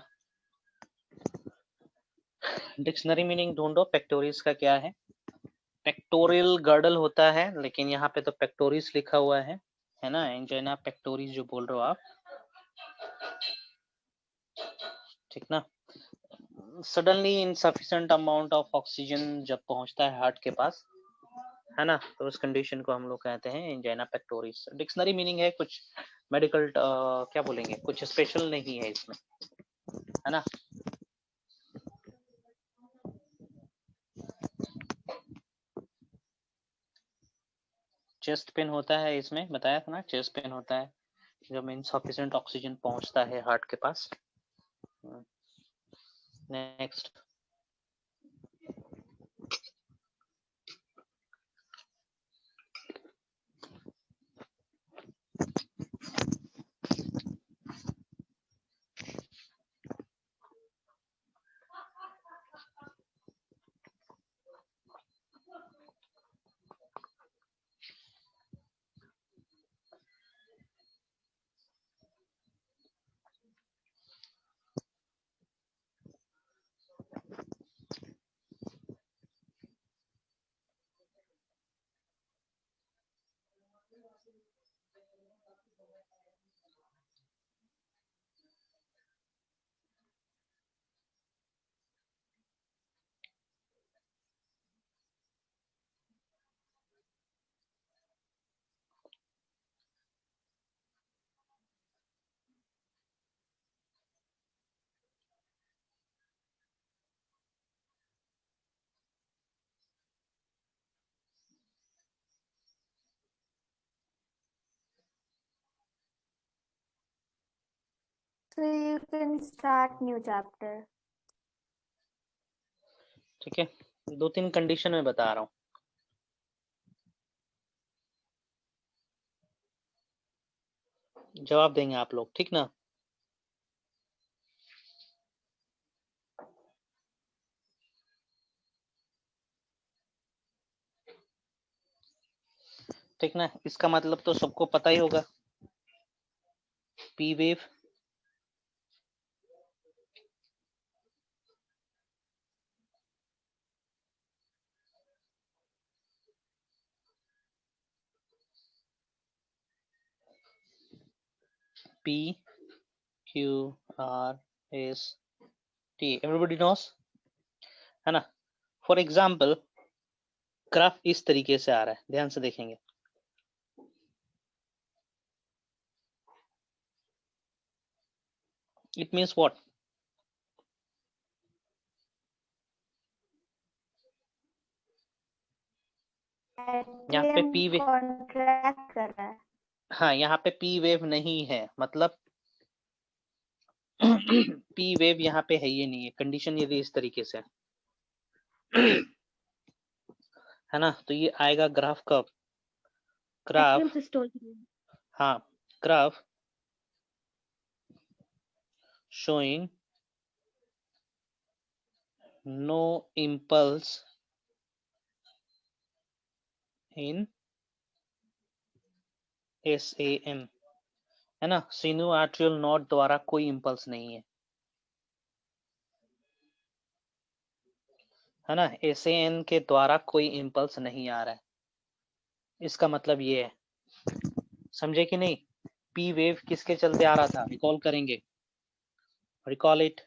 डिक्शनरी मीनिंग ढूंढो, पेक्टोरिस का क्या है। पेक्टोरियल गर्डल होता है, लेकिन यहाँ पे तो पेक्टोरिस लिखा हुआ है ना। एंजाइना पेक्टोरिस जो बोल रहे हो आप, ठीक ना। Suddenly insufficient amount of oxygen जब पहुंचता है हार्ट के पास, है ना, तो उस कंडीशन को हम लोग कहते हैं एंजाइना पेक्टोरिस। डिक्शनरी मीनिंग है, कुछ मेडिकल क्या बोलेंगे, कुछ स्पेशल नहीं है इसमें, है ना। चेस्ट पेन होता है, इसमें बताया था ना, चेस्ट पेन होता है जब इनसफिशिएंट ऑक्सीजन पहुंचता है हार्ट के पास। Next, So you can start new chapter. ठीक है, 2-3 कंडीशन में बता रहा हूँ। जवाब देंगे आप लोग, ठीक ना? ठीक ना? इसका मतलब तो सबको पता ही होगा, P wave P Q R S T, everybody knows, है ना? फॉर एग्जाम्पल ग्राफ इस तरीके से आ रहा है, ध्यान से देखेंगे। It means what? यहाँ पे एटीएम पी वेव, कॉन्ट्रैक्ट कर रहा है। हाँ यहाँ पे पी वेव नहीं है, मतलब पी वेव यहाँ पे है, ये नहीं है कंडीशन, यदि इस तरीके से है ना, तो ये आएगा ग्राफ कब? ग्राफ, एटीएम सिस्टोल के लिए। हाँ, graph showing no impulse in SAN, है ना, सिनु आर्ट्रियल नोड द्वारा कोई इंपल्स नहीं है ना, SAN के द्वारा कोई इंपल्स नहीं आ रहा है। इसका मतलब ये है, समझे कि नहीं? पी वेव किसके चलते आ रहा था, रिकॉल करेंगे, रिकॉल इट,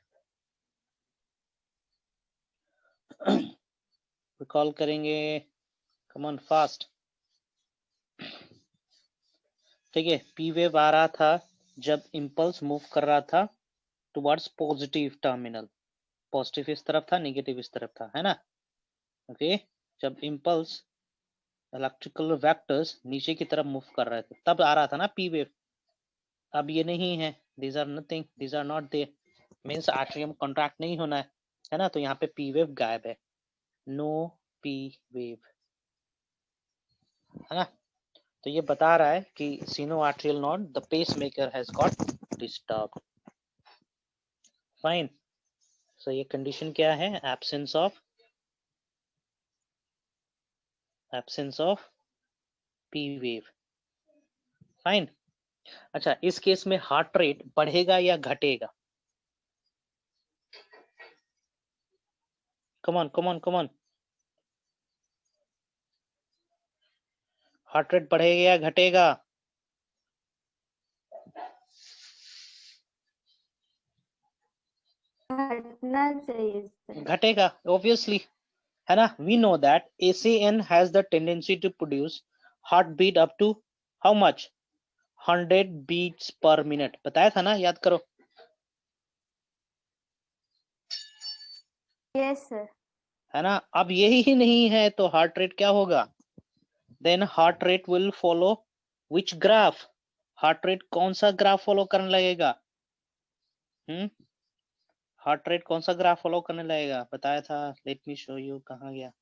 रिकॉल करेंगे, कम ऑन फास्ट। ठीक है, पी वेव आ रहा था जब इंपल्स मूव कर रहा था टुवर्ड्स पॉजिटिव टर्मिनल, पॉजिटिव इस तरफ था, नेगेटिव इस तरफ था, है ना? ओके, जब इंपल्स इलेक्ट्रिकल वेक्टर्स नीचे की तरफ मूव कर रहे थे तब आ रहा था ना पी वेव। अब ये नहीं है, these are nothing, these are not there, means atrium contract नहीं होना है ना, तो यहाँ पे पी वेव गायब है, नो पी वेव, है ना? तो ये बता रहा है कि sinoatrial node the pacemaker has got disturb. Fine, so ये कंडीशन क्या है? Absence of P wave. Fine. अच्छा, इस केस में हार्ट रेट बढ़ेगा या घटेगा? Come on come on come on, heart rate बढ़ेगा या घटेगा? घटना चाहिए सर। घटेगा ऑब्वियसली, है ना? We know that ACN has the tendency to produce heart beat up to how much, 100 beats per minute, बताया था ना, याद करो। Yes sir. है ना? अब यही नहीं है तो हार्ट रेट क्या होगा? Then heart rate will follow which graph? Heart rate कौन सा ग्राफ फॉलो करने लगेगा? हार्ट रेट कौन सा ग्राफ फॉलो करने लगेगा, बताया था, लेट मी शो यू, कहाँ गया?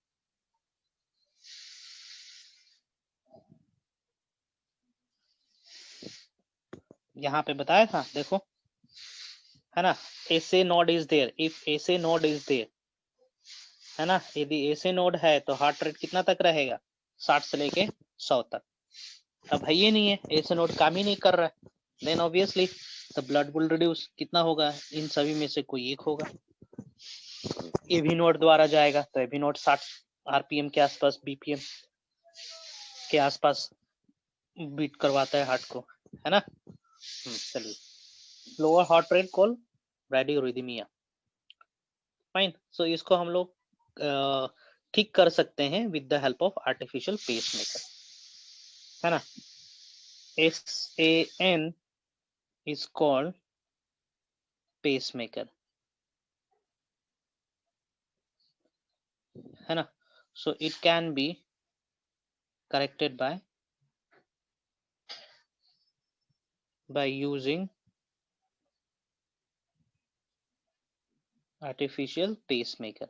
यहाँ पे बताया था, देखो, है ना? SA node is there, if SA node is there, है ना, यदि ऐसे नोड है तो हार्ट रेट कितना तक रहेगा? 60 से लेके 100 तक। अब है ये नहीं है, ऐसे नोड काम ही नहीं कर रहा है, then obviously the blood will reduce, कितना होगा? इन सभी में से कोई एक होगा, एवी नोड द्वारा जाएगा, तो एवी नोड 60 RPM के आसपास, BPM के आसपास बीट करवाता है हार्ट को, है ना? चलिए, lower heart rate call bradyarrhythmia. Fine, so इसको हम लोग ठीक कर सकते हैं with the help of artificial pacemaker, है ना? SAN is called pacemaker, है ना? So it can be corrected by using artificial pacemaker,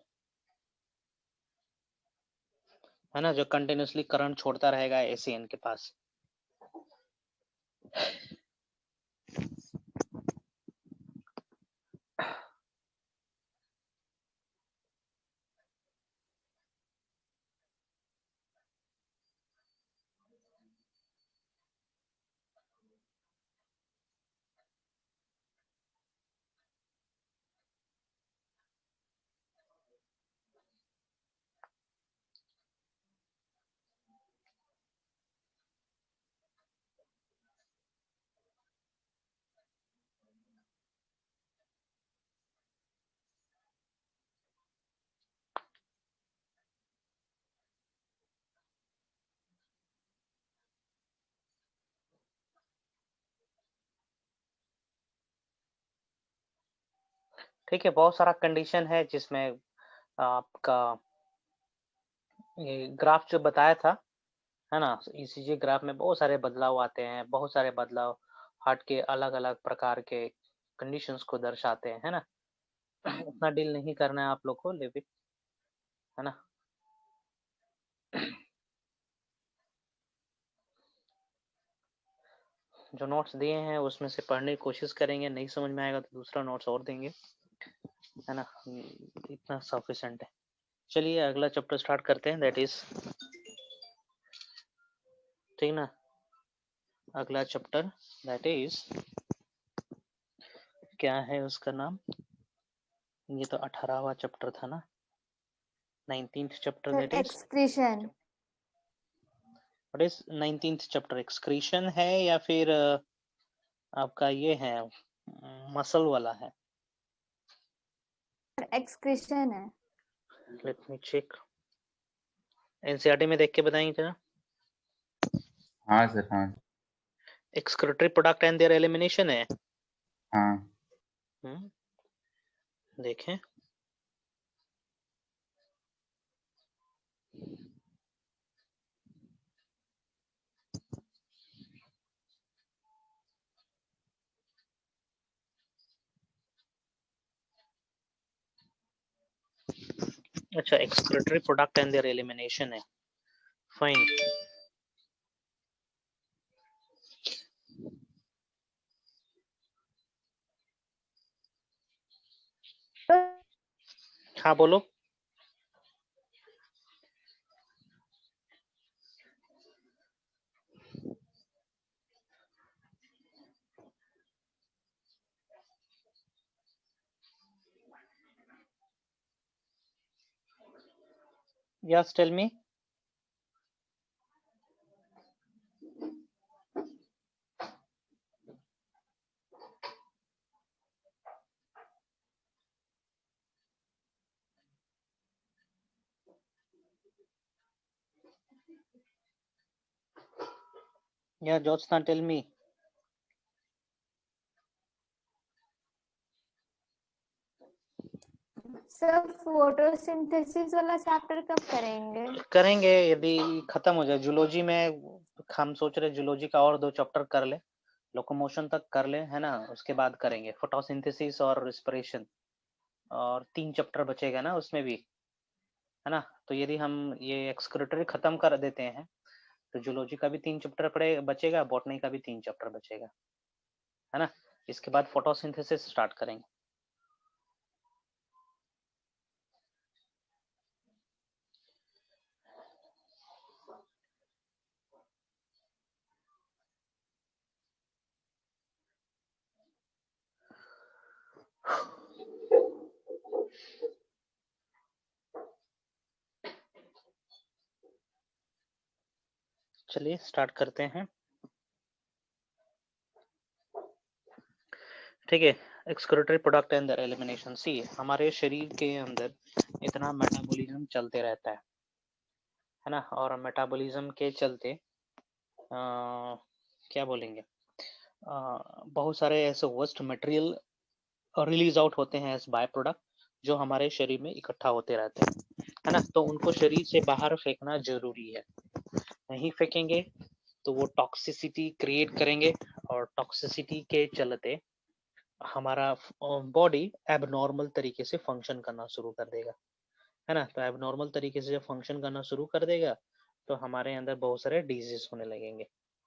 है ना, जो कंटिन्यूसली करंट छोड़ता रहेगा ACN के पास। ठीक है, बहुत सारा कंडीशन है जिसमें आपका ये ग्राफ जो बताया था, है ना, ईसीजी ग्राफ में बहुत सारे बदलाव आते हैं, बहुत सारे बदलाव हार्ट के अलग-अलग प्रकार के कंडीशंस को दर्शाते हैं, है ना। उतना डील नहीं करना है आप लोग को, लेकिन है ना। जो नोट्स दिए हैं उसमें से पढ़ने की कोशिश करेंगे, नहीं समझ में आएगा तो दूसरा नोट्स और देंगे, है ना। इतना सफिशिएंट है। चलिए अगला चैप्टर स्टार्ट करते हैं, दैट इज, ठीक ना। अगला चैप्टर दैट इज, क्या है उसका नाम, ये तो 18वां चैप्टर था ना, 19th chapter sir that is, excretion. What is 19th chapter, excretion है या फिर आपका ये है मसल वाला है। एक्सक्रीशन है। लेट मी चेक, एनसीईआरटी में देख के बताएंगे जरा। हाँ सर, हाँ excretory product and their elimination है। हाँ देखें, अच्छा, excretory product and their elimination है, फाइन। हाँ बोलो। Yes tell me. Yeah Jyotsna tell me. Sir photosynthesis वाला चैप्टर कब करेंगे? करेंगे यदि खत्म हो जाए जूलॉजी में, हम सोच रहे जूलॉजी का और 2 चैप्टर कर ले, लोकोमोशन तक कर ले, है ना, उसके बाद करेंगे फोटोसिंथेसिस और रिस्पिरेशन, और 3 चैप्टर बचेगा ना उसमें भी, है ना। तो यदि हम ये एक्सक्रीटरी खत्म कर देते हैं तो जूलॉजी का भी 3 चैप्टर पड़े बचेगा, बॉटनी का भी 3 चैप्टर बचेगा, है ना। इसके बाद फोटोसिंथेसिस स्टार्ट करेंगे। चलिए स्टार्ट करते हैं, ठीक है। Excretory product and their elimination. See, हमारे शरीर के अंदर इतना मेटाबॉलिज्म चलते रहता है ना, और मेटाबॉलिज्म के चलते क्या बोलेंगे, बहुत सारे ऐसे वेस्ट मटेरियल रिलीज आउट होते हैं एज बाय प्रोडक्ट, जो हमारे शरीर में इकट्ठा होते रहते हैं, है ना। तो उनको शरीर से बाहर फेंकना जरूरी है, नहीं फेंकेंगे तो वो टॉक्सिसिटी क्रिएट करेंगे, और टॉक्सिसिटी के चलते हमारा बॉडी एबनॉर्मल तरीके से फंक्शन करना शुरू कर देगा, है ना। तो एबनॉर्मल तरीके से जब फंक्शन करना शुरू कर देगा तो हमारे अंदर बहुत सारे डिजीज होने लगेंगे,